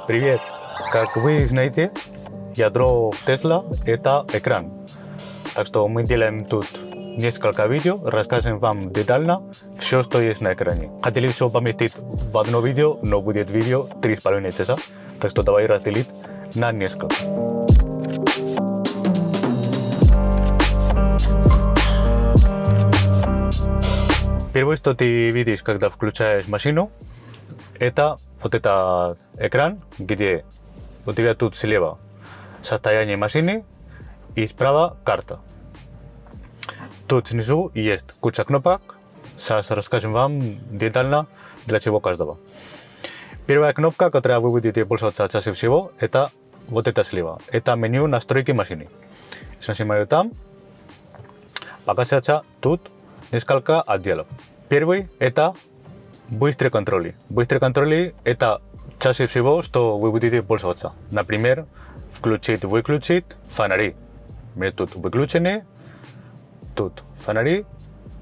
Привет! Как вы знаете, ядро в Tesla – это экран. Так что мы делаем тут несколько видео, расскажем вам детально все, что есть на экране. Хотели все поместить в одно видео, но будет видео 3,5 часа, так что давай разделить на несколько. Первое, что ты видишь, когда включаешь машину, это вот этот экран, где у тебя тут слева состояние машины и справа карта. Тут снизу есть куча кнопок. Сейчас расскажем вам детально, для чего каждого. Первая кнопка, которой вы будете пользоваться чаще всего, это вот это слева. Это меню настройки машины. Если нажимаю там, показывается тут несколько отделов. Первый – это быстрые контроли. Быстрые контроли – это чаще всего, что вы будете пользоваться. Например, включить-выключить фонари. Тут выключены, тут фонари,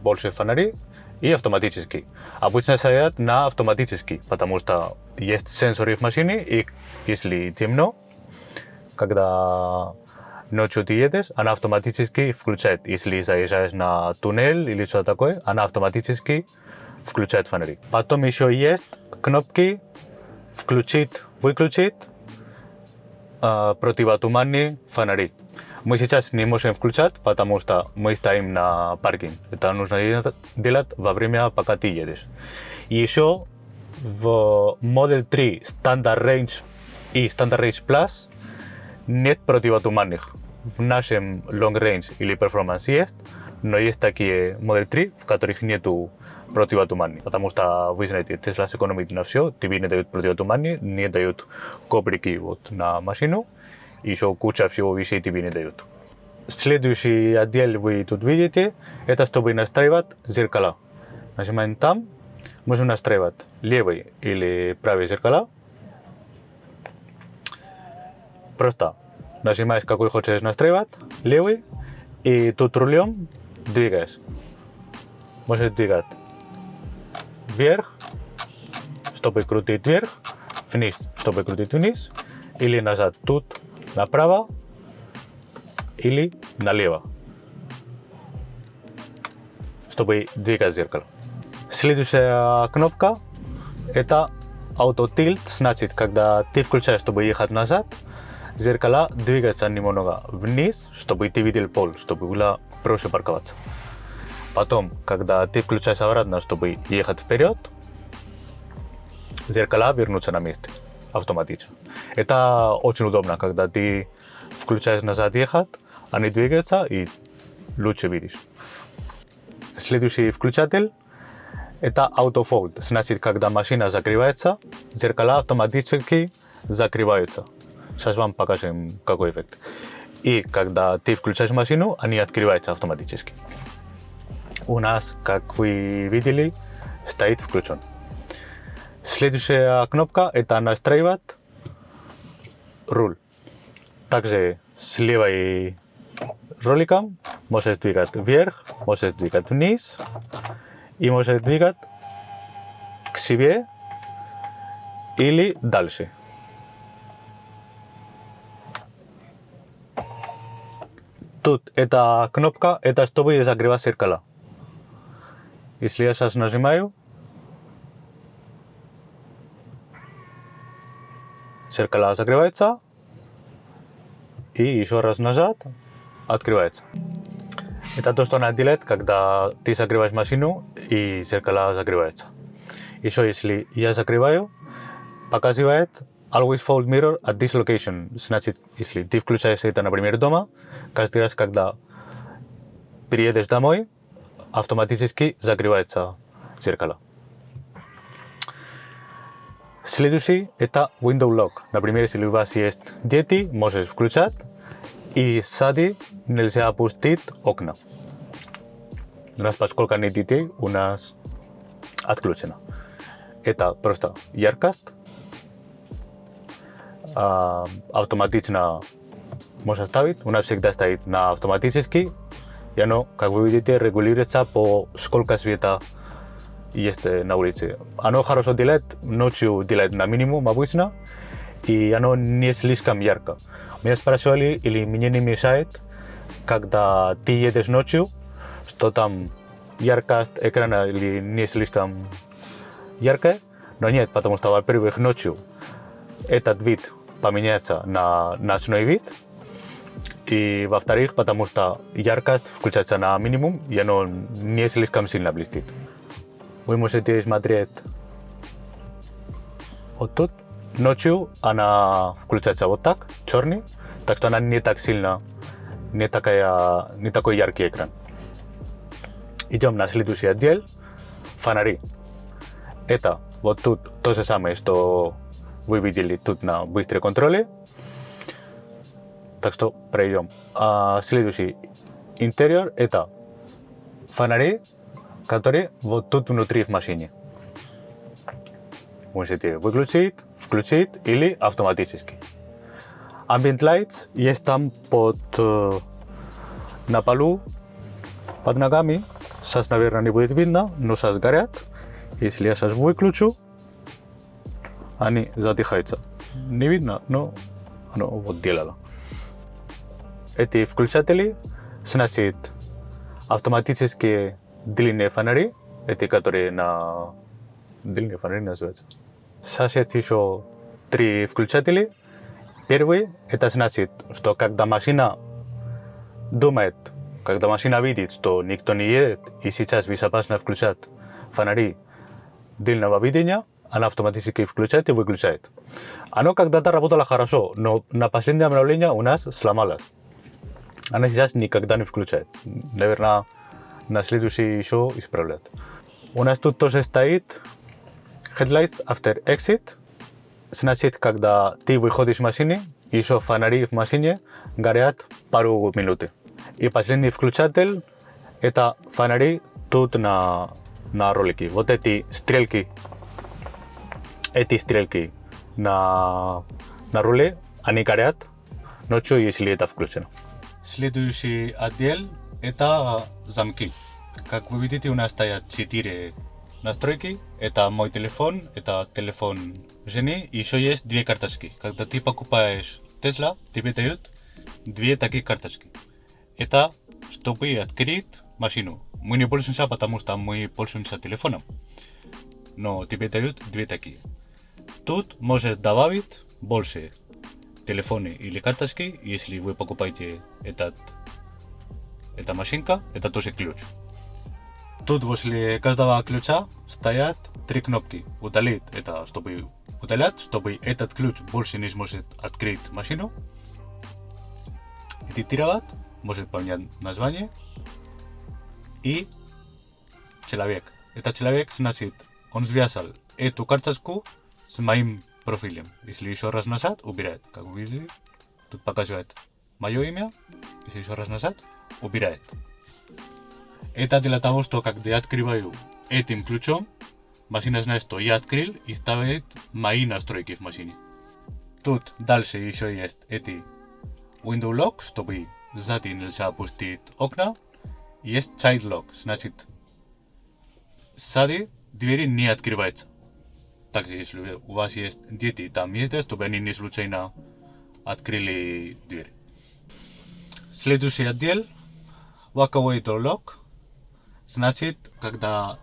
больше фонари и автоматически. Обычно стоят на автоматически, потому что есть сенсоры в машине, и если темно, когда ночью ты едешь, она автоматически включает. Если заезжаешь на туннель или что-то такое, она автоматически включает фонари. Потом еще есть кнопки включить-выключить противотуманные фонари. Мы сейчас не можем включать, потому что мы стоим на паркинге. Это нужно делать во время, пока ты едешь. И еще в Model 3 Standard Range и Standard Range Plus нет противотуманных. В нашем Long Range или Performance есть, но есть такие Model 3, в которых нету противотуманных. Потому что, вы знаете, Tesla сэкономит на все, тебе не дают противотуманные, не дают коврики вот на машину, и еще куча всего вещей тебе не дают. Следующий отдел вы тут видите, это чтобы настраивать зеркала. Нажимаем там, можем настраивать левый или правый зеркала. Просто нажимаешь, какой хочешь настраивать, левый, и тут рулем двигаешь. Можешь двигать вверх, чтобы крутить вверх, вниз, чтобы крутить вниз, или назад тут направо, или налево, чтобы двигать зеркало. Следующая кнопка это Auto Tilt, значит, когда ты включаешь, чтобы ехать назад, зеркала двигаются немного вниз, чтобы ты видел пол, чтобы было проще парковаться. Потом, когда ты включаешь обратно, чтобы ехать вперед, зеркала вернутся на место автоматически. Это очень удобно, когда ты включаешь назад ехать, они двигаются и лучше видишь. Следующий включатель это Auto Fold, значит, когда машина закрывается, зеркала автоматически закрываются. Сейчас вам покажем, какой эффект. И когда ты включаешь машину, они открываются автоматически. У нас, как вы видели, стоит включен. Следующая кнопка это настраивать руль. Также с левой роликом можешь двигать вверх, можешь двигать вниз и можешь двигать к себе или дальше. Тут эта кнопка, это чтобы закрывать зеркала. Если я сейчас нажимаю, зеркала закрывается, и еще раз назад открывается. Это то, что она делает, когда ты закрываешь машину и зеркала закрываются. Еще если я закрываю, показывает Always Fold Mirror at this location. Значит, если ты включаешь это, например, дома, каждый раз, когда приедешь домой, автоматически закрывается зеркало. Следующий это Window Lock. Например, если у вас есть дети, можешь включать, и сзади нельзя опустить окна. У нас, поскольку нет детей, у нас отключено. Это просто яркость. Автоматично можно ставить. У нас всегда стоит на автоматически. И оно, как вы видите, регулируется по сколько света есть на улице. Оно хорошо делает, ночью делает на минимум обычно, и оно не слишком ярко. Меня спрашивали, или мне не мешает, когда ты едешь ночью, что там яркость экрана или не слишком яркая. Но нет, потому что, во-первых, ночью этот вид поменяется на ночной вид, и, во-вторых, потому что яркость включается на минимум, и оно не слишком сильно блестит. Вы можете смотреть вот тут. Ночью она включается вот так, черный, так что она не так сильно, не такой яркий экран. Идем на следующий отдел, фонари. Это вот тут то же самое, что вы видели тут на быстром контроле. Так что пройдем. Следующий интерьер – это фонари, которые вот тут внутри в машине. Можете выключить, включить или автоматически. Ambient Lights есть там на полу, под ногами. Сейчас, наверное, не будет видно, но сейчас горят. Если я сейчас выключу, они затихаются. Не видно, но оно вот делало. Эти включатели, значит, автоматические длинные фонари, эти, которые на длинные фонари называются. Сейчас есть еще 3 включателя. Первый, это значит, что когда машина думает, когда машина видит, что никто не едет, и сейчас безопасно включать фонари длинного видения, она автоматически включает и выключает. Оно когда-то работало хорошо, но на последнее обновление у нас сломалось. Она сейчас никогда не включает. Наверное, на следующий еще исправляют. У нас тут тоже стоит Headlights After Exit. Значит, когда ты выходишь из машины, еще фонари в машине горят пару минут. И последний включатель – это фонари тут на ролике. Вот эти стрелки на руле, они горят ночью, если это включено. Следующий отдел – это замки. Как вы видите, у нас стоят 4 настройки. Это мой телефон, это телефон жены, и еще есть 2 карточки. Когда ты покупаешь Tesla, тебе дают 2 такие карточки. Это чтобы открыть машину. Мы не пользуемся, потому что мы пользуемся телефоном. Но тебе дают 2 такие. Тут можешь добавить больше телефоны или карточки, если вы покупаете эта машинка, это тоже ключ. Тут возле каждого ключа стоят 3 кнопки. Удалить – это чтобы удалять, чтобы этот ключ больше не сможет открыть машину. Эдитировать, может поменять название. И человек. Это человек, значит, он связал эту карточку с моим профилем. Если еще раз нажать, убирает. Как вы видели, тут показывает мое имя. Если еще раз нажать, убирает. Это для того, что когда я открываю этим ключом, машина знает, что я открыл и ставит мои настройки в машине. Тут дальше еще есть эти Window Lock, чтобы сзади нельзя опустить окна. Есть Child Lock, значит, сзади двери не открываются. Также, если у вас есть дети там ездят, чтобы они не случайно открыли дверь. Следующий отдел Walkaway Door Lock. Значит, когда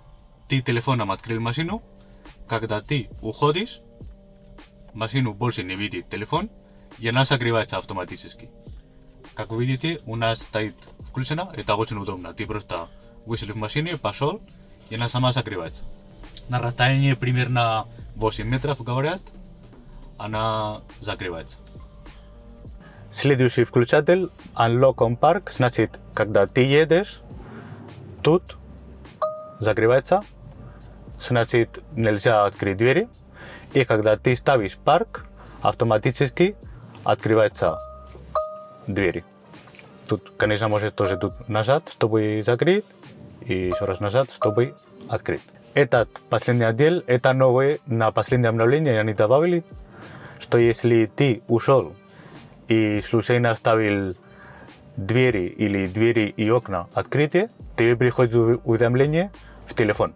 ты телефоном открыл машину, когда ты уходишь, машину больше не видит телефон, и она закрывается автоматически. Как вы видите, у нас стоит включена, это очень удобно. Ты просто вышел в машине, пошел, и она сама закрывается. На расстоянии примерно 8 метров, говорят, она закрывается. Следующий включатель Unlock on Park, значит, когда ты едешь, тут закрывается, значит, нельзя открыть двери. И когда ты ставишь парк, автоматически открываются двери. Тут, конечно, может тоже тут нажать, чтобы закрыть, и еще раз нажать, чтобы открыть. Этот последний отдел, это новое, на последнее обновление они добавили, что если ты ушел и случайно оставил двери или двери и окна открытые, тебе приходит уведомление в телефон.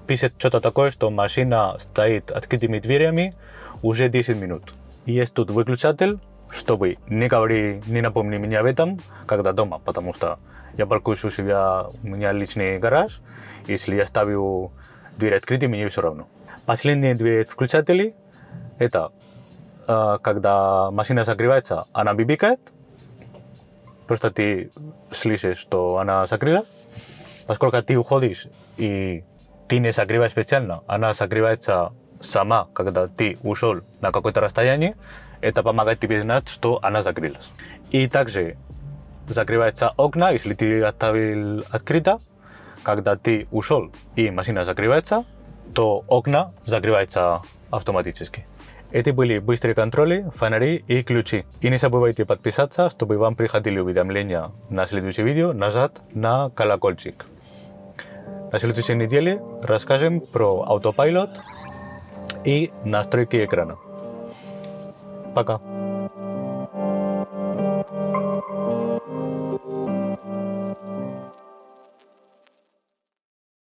Пишет что-то такое, что машина стоит открытыми дверями уже 10 минут. есть тут выключатель, чтобы не говори, не напомни мне об этом, когда дома, потому что я паркуюсь у себя, у меня личный гараж, если я ставлю дверь открытой, мне все равно. Последние две включатели, это когда машина согревается, она бибикает, просто ты слышишь, что она согрелась. Поскольку ты уходишь и ты не согреваешь специально, она согревается сама, когда ты ушел на какое-то расстояние, это помогает тебе знать, что она загрелась. И также закрываются окна, если ты оставил открыто, когда ты ушел и машина закрывается, то окна закрываются автоматически. Это были быстрые контроли, фонари и ключи. И не забывайте подписаться, чтобы вам приходили уведомления на следующее видео, нажать на колокольчик. На следующей неделе расскажем про автопилот и настройки экрана. Пока!